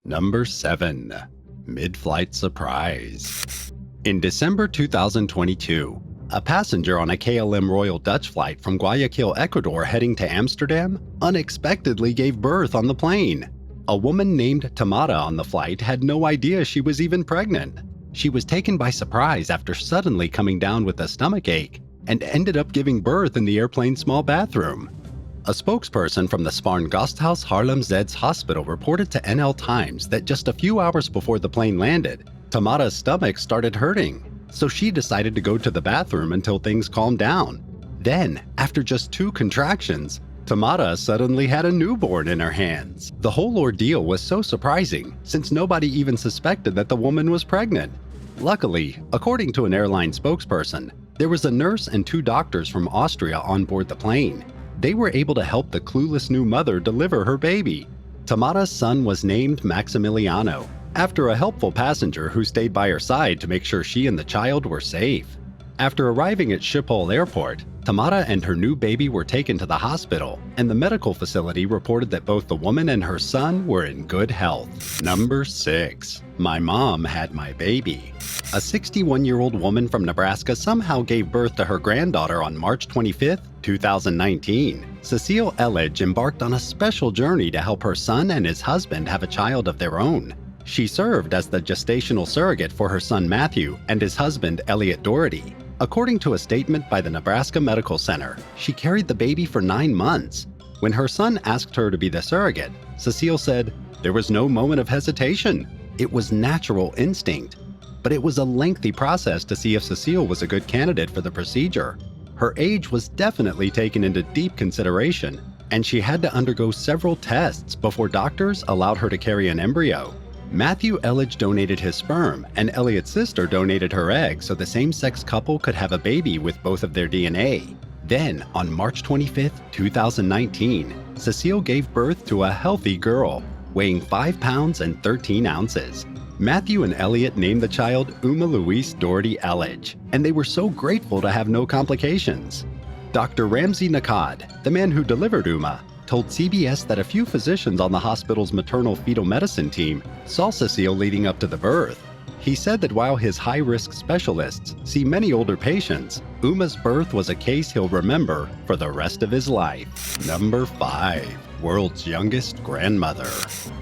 Number 7. Mid-flight surprise. In December 2022, a passenger on a KLM Royal Dutch flight from Guayaquil, Ecuador heading to Amsterdam unexpectedly gave birth on the plane. A woman named Tamara on the flight had no idea she was even pregnant. She was taken by surprise after suddenly coming down with a stomachache and ended up giving birth in the airplane's small bathroom. A spokesperson from the Sparen Gasthuis Haarlem Zeds Hospital reported to NL Times that just a few hours before the plane landed, Tamara's stomach started hurting, so she decided to go to the bathroom until things calmed down. Then, after just 2 contractions, Tamara suddenly had a newborn in her hands. The whole ordeal was so surprising, since nobody even suspected that the woman was pregnant. Luckily, according to an airline spokesperson, there was a nurse and 2 doctors from Austria on board the plane. They were able to help the clueless new mother deliver her baby. Tamara's son was named Maximiliano, after a helpful passenger who stayed by her side to make sure she and the child were safe. After arriving at Schiphol Airport, Tamara and her new baby were taken to the hospital, and the medical facility reported that both the woman and her son were in good health. Number 6. My mom had my baby. A 61-year-old woman from Nebraska somehow gave birth to her granddaughter on March 25, 2019. Cecile Elledge embarked on a special journey to help her son and his husband have a child of their own. She served as the gestational surrogate for her son Matthew and his husband Elliot Doherty. According to a statement by the Nebraska Medical Center, she carried the baby for 9 months. When her son asked her to be the surrogate, Cecile said, "There was no moment of hesitation. It was natural instinct." But it was a lengthy process to see if Cecile was a good candidate for the procedure. Her age was definitely taken into deep consideration, and she had to undergo several tests before doctors allowed her to carry an embryo. Matthew Elledge donated his sperm, and Elliot's sister donated her egg so the same-sex couple could have a baby with both of their DNA. Then, on March 25, 2019, Cecile gave birth to a healthy girl, weighing 5 pounds and 13 ounces. Matthew and Elliot named the child Uma Louise Doherty Elledge, and they were so grateful to have no complications. Dr. Ramsey Nakad, the man who delivered Uma, told CBS that a few physicians on the hospital's maternal fetal medicine team saw Cecile leading up to the birth. He said that while his high-risk specialists see many older patients, Uma's birth was a case he'll remember for the rest of his life. Number 5. World's youngest grandmother.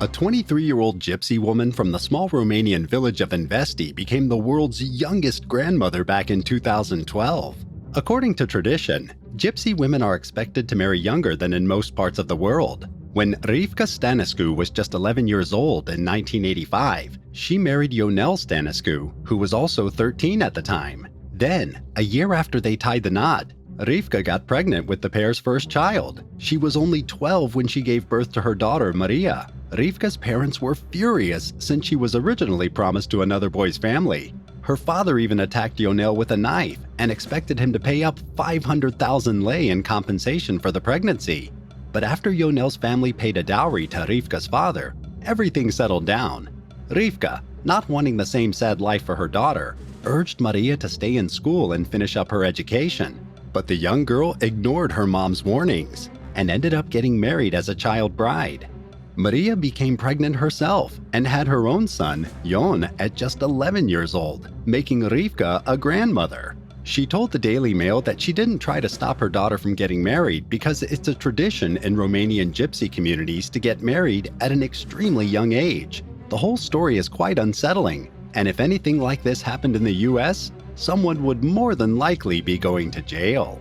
A 23-year-old gypsy woman from the small Romanian village of Investi became the world's youngest grandmother back in 2012. According to tradition, gypsy women are expected to marry younger than in most parts of the world. When Rivka Stanescu was just 11 years old in 1985, she married Ionel Stanescu, who was also 13 at the time. Then, a year after they tied the knot, Rivka got pregnant with the pair's first child. She was only 12 when she gave birth to her daughter, Maria. Rivka's parents were furious since she was originally promised to another boy's family. Her father even attacked Ionel with a knife and expected him to pay up 500,000 lei in compensation for the pregnancy. But after Ionel's family paid a dowry to Rivka's father, everything settled down. Rivka, not wanting the same sad life for her daughter, urged Maria to stay in school and finish up her education. But the young girl ignored her mom's warnings and ended up getting married as a child bride. Maria became pregnant herself and had her own son, Jon, at just 11 years old, making Rivka a grandmother. She told the Daily Mail that she didn't try to stop her daughter from getting married because it's a tradition in Romanian gypsy communities to get married at an extremely young age. The whole story is quite unsettling, and if anything like this happened in the US, someone would more than likely be going to jail.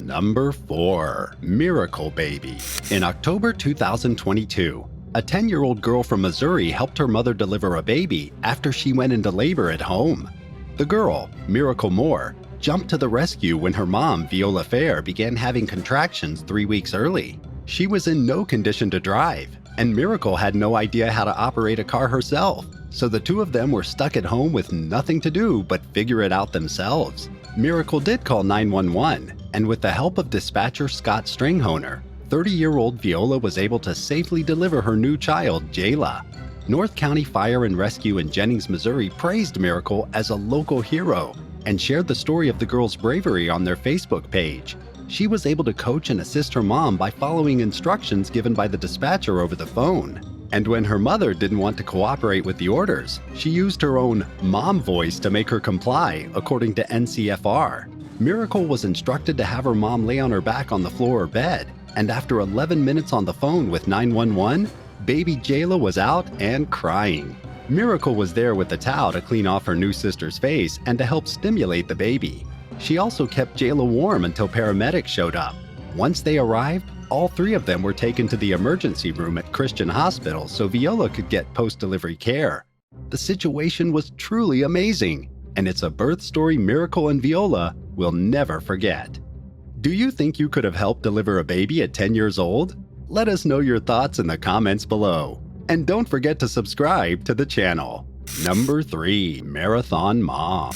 Number 4. Miracle Baby. In October 2022, a 10-year-old girl from Missouri helped her mother deliver a baby after she went into labor at home. The girl, Miracle Moore, jumped to the rescue when her mom, Viola Fair, began having contractions 3 weeks early. She was in no condition to drive, and Miracle had no idea how to operate a car herself, so the two of them were stuck at home with nothing to do but figure it out themselves. Miracle did call 911, and with the help of dispatcher Scott Stringhoner, 30-year-old Viola was able to safely deliver her new child, Jayla. North County Fire and Rescue in Jennings, Missouri praised Miracle as a local hero and shared the story of the girl's bravery on their Facebook page. She was able to coach and assist her mom by following instructions given by the dispatcher over the phone. And when her mother didn't want to cooperate with the orders, she used her own mom voice to make her comply, according to NCFR. Miracle was instructed to have her mom lay on her back on the floor or bed, and after 11 minutes on the phone with 911, baby Jayla was out and crying. Miracle was there with the towel to clean off her new sister's face and to help stimulate the baby. She also kept Jayla warm until paramedics showed up. Once they arrived, all three of them were taken to the emergency room at Christian Hospital so Viola could get post-delivery care. The situation was truly amazing, and it's a birth story Miracle and Viola will never forget. Do you think you could have helped deliver a baby at 10 years old? Let us know your thoughts in the comments below. And don't forget to subscribe to the channel. Number 3. Marathon Mom.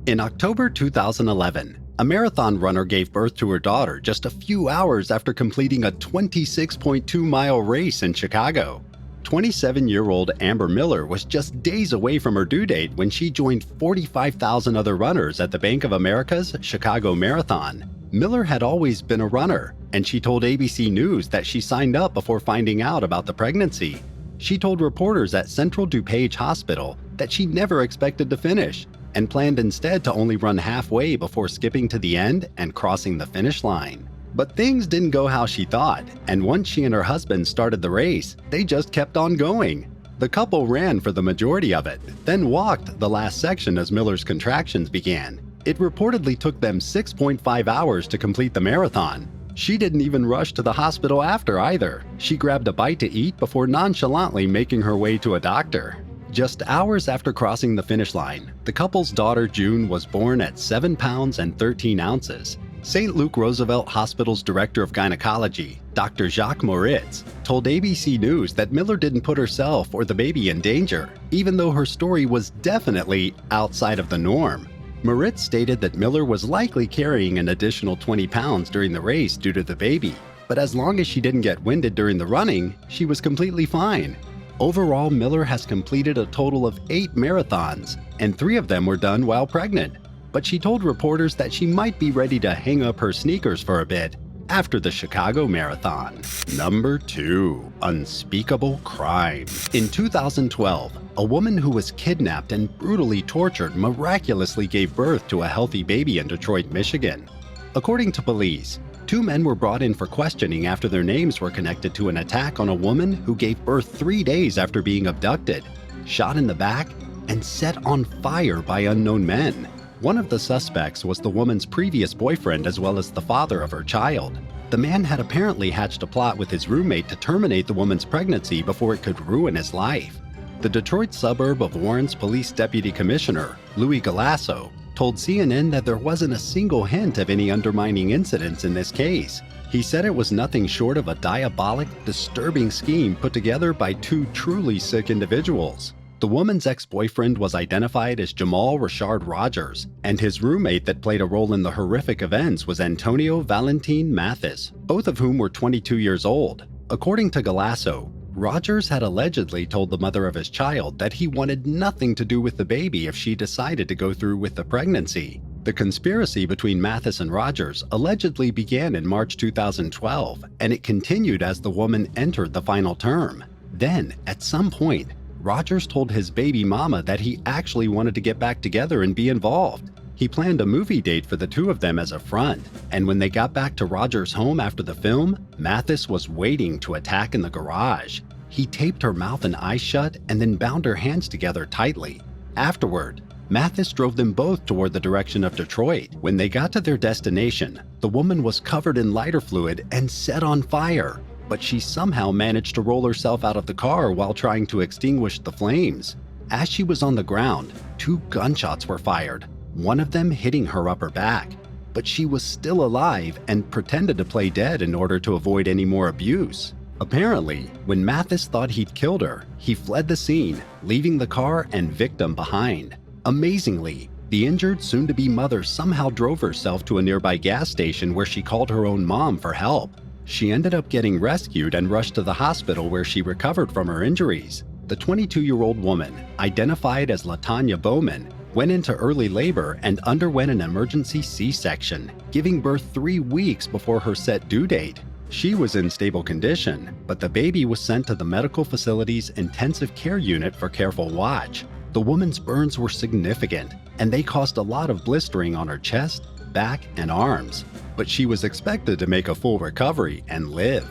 In October 2011, a marathon runner gave birth to her daughter just a few hours after completing a 26.2-mile race in Chicago. 27-year-old Amber Miller was just days away from her due date when she joined 45,000 other runners at the Bank of America's Chicago Marathon. Miller had always been a runner, and she told ABC News that she signed up before finding out about the pregnancy. She told reporters at Central DuPage Hospital that she never expected to finish and planned instead to only run halfway before skipping to the end and crossing the finish line. But things didn't go how she thought, and once she and her husband started the race, they just kept on going. The couple ran for the majority of it, then walked the last section as Miller's contractions began. It reportedly took them 6.5 hours to complete the marathon. She didn't even rush to the hospital after either. She grabbed a bite to eat before nonchalantly making her way to a doctor. Just hours after crossing the finish line, the couple's daughter June was born at 7 pounds and 13 ounces. St. Luke Roosevelt Hospital's Director of Gynecology, Dr. Jacques Moritz, told ABC News that Miller didn't put herself or the baby in danger, even though her story was definitely outside of the norm. Moritz stated that Miller was likely carrying an additional 20 pounds during the race due to the baby, but as long as she didn't get winded during the running, she was completely fine. Overall, Miller has completed a total of 8 marathons, and 3 of them were done while pregnant. But she told reporters that she might be ready to hang up her sneakers for a bit after the Chicago Marathon. Number 2. Unspeakable Crime. In 2012, a woman who was kidnapped and brutally tortured miraculously gave birth to a healthy baby in Detroit, Michigan. According to police, 2 men were brought in for questioning after their names were connected to an attack on a woman who gave birth 3 days after being abducted, shot in the back, and set on fire by unknown men. One of the suspects was the woman's previous boyfriend as well as the father of her child. The man had apparently hatched a plot with his roommate to terminate the woman's pregnancy before it could ruin his life. The Detroit suburb of Warren's Police Deputy Commissioner, Louis Galasso, told CNN that there wasn't a single hint of any undermining incidents in this case. He said it was nothing short of a diabolic, disturbing scheme put together by 2 truly sick individuals. The woman's ex-boyfriend was identified as Jamal Richard Rogers, and his roommate that played a role in the horrific events was Antonio Valentin Mathis, both of whom were 22 years old. According to Galasso, Rogers had allegedly told the mother of his child that he wanted nothing to do with the baby if she decided to go through with the pregnancy. The conspiracy between Mathis and Rogers allegedly began in March 2012, and it continued as the woman entered the final term. Then, at some point, Rogers told his baby mama that he actually wanted to get back together and be involved. He planned a movie date for the 2 of them as a front, and when they got back to Rogers' home after the film, Mathis was waiting to attack in the garage. He taped her mouth and eyes shut and then bound her hands together tightly. Afterward, Mathis drove them both toward the direction of Detroit. When they got to their destination, the woman was covered in lighter fluid and set on fire, but she somehow managed to roll herself out of the car while trying to extinguish the flames. As she was on the ground, 2 gunshots were fired, one of them hitting her upper back. But she was still alive and pretended to play dead in order to avoid any more abuse. Apparently, when Mathis thought he'd killed her, he fled the scene, leaving the car and victim behind. Amazingly, the injured soon-to-be mother somehow drove herself to a nearby gas station where she called her own mom for help. She ended up getting rescued and rushed to the hospital where she recovered from her injuries. The 22-year-old woman, identified as LaTanya Bowman, went into early labor and underwent an emergency C-section, giving birth 3 weeks before her set due date. She was in stable condition, but the baby was sent to the medical facility's intensive care unit for careful watch. The woman's burns were significant, and they caused a lot of blistering on her chest, back, and arms. But she was expected to make a full recovery and live.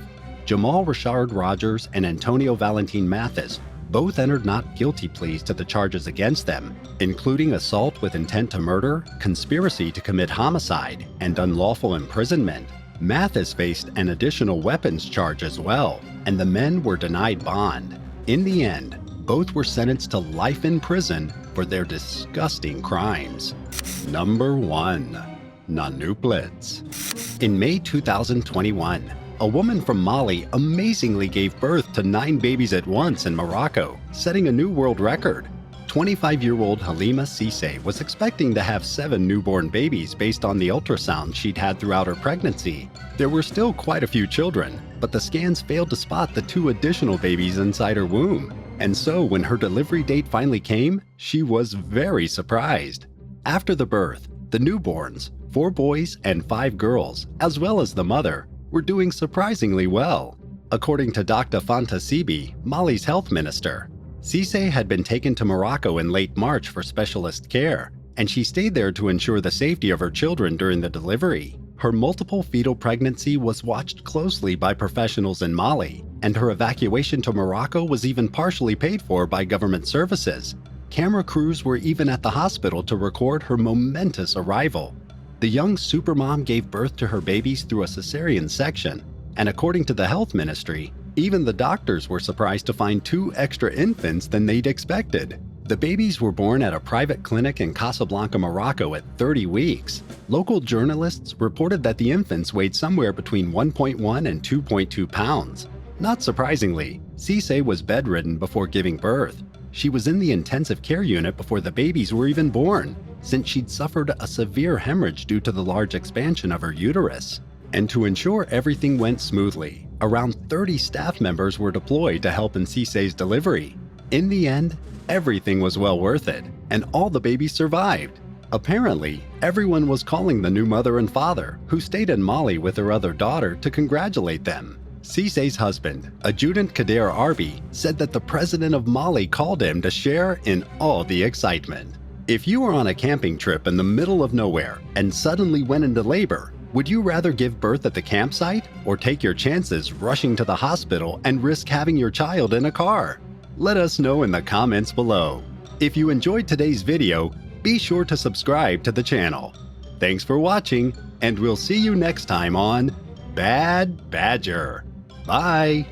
Jamal Rashard Rogers and Antonio Valentin Mathis both entered not guilty pleas to the charges against them, including assault with intent to murder, conspiracy to commit homicide, and unlawful imprisonment. Mathis faced an additional weapons charge as well, and the men were denied bond. In the end, both were sentenced to life in prison for their disgusting crimes. Number 1. Nanuplets. In May 2021, a woman from Mali amazingly gave birth to 9 babies at once in Morocco, setting a new world record. 25-year-old Halima Cisse was expecting to have 7 newborn babies based on the ultrasound she'd had throughout her pregnancy. There were still quite a few children, but the scans failed to spot the 2 additional babies inside her womb. And so when her delivery date finally came, she was very surprised. After the birth, the newborns, 4 boys and 5 girls, as well as the mother, were doing surprisingly well. According to Dr. FANTA SIBY, Mali's health minister, Cisse had been taken to Morocco in late March for specialist care, and she stayed there to ensure the safety of her children during the delivery. Her multiple fetal pregnancy was watched closely by professionals in Mali, and her evacuation to Morocco was even partially paid for by government services. Camera crews were even at the hospital to record her momentous arrival. The young supermom gave birth to her babies through a cesarean section, and according to the health ministry, even the doctors were surprised to find 2 extra infants than they'd expected. The babies were born at a private clinic in Casablanca, Morocco at 30 weeks. Local journalists reported that the infants weighed somewhere between 1.1 and 2.2 pounds. Not surprisingly, Cisse was bedridden before giving birth. She was in the intensive care unit before the babies were even born, since she'd suffered a severe hemorrhage due to the large expansion of her uterus. And to ensure everything went smoothly, around 30 staff members were deployed to help in Cisse's delivery. In the end, everything was well worth it, and all the babies survived. Apparently, everyone was calling the new mother and father, who stayed in Mali with her other daughter, to congratulate them. Cisse's husband, Adjutant Kader Arbi, said that the president of Mali called him to share in all the excitement. If you were on a camping trip in the middle of nowhere and suddenly went into labor, would you rather give birth at the campsite or take your chances rushing to the hospital and risk having your child in a car? Let us know in the comments below. If you enjoyed today's video, be sure to subscribe to the channel. Thanks for watching, and we'll see you next time on Bad Badger. Bye!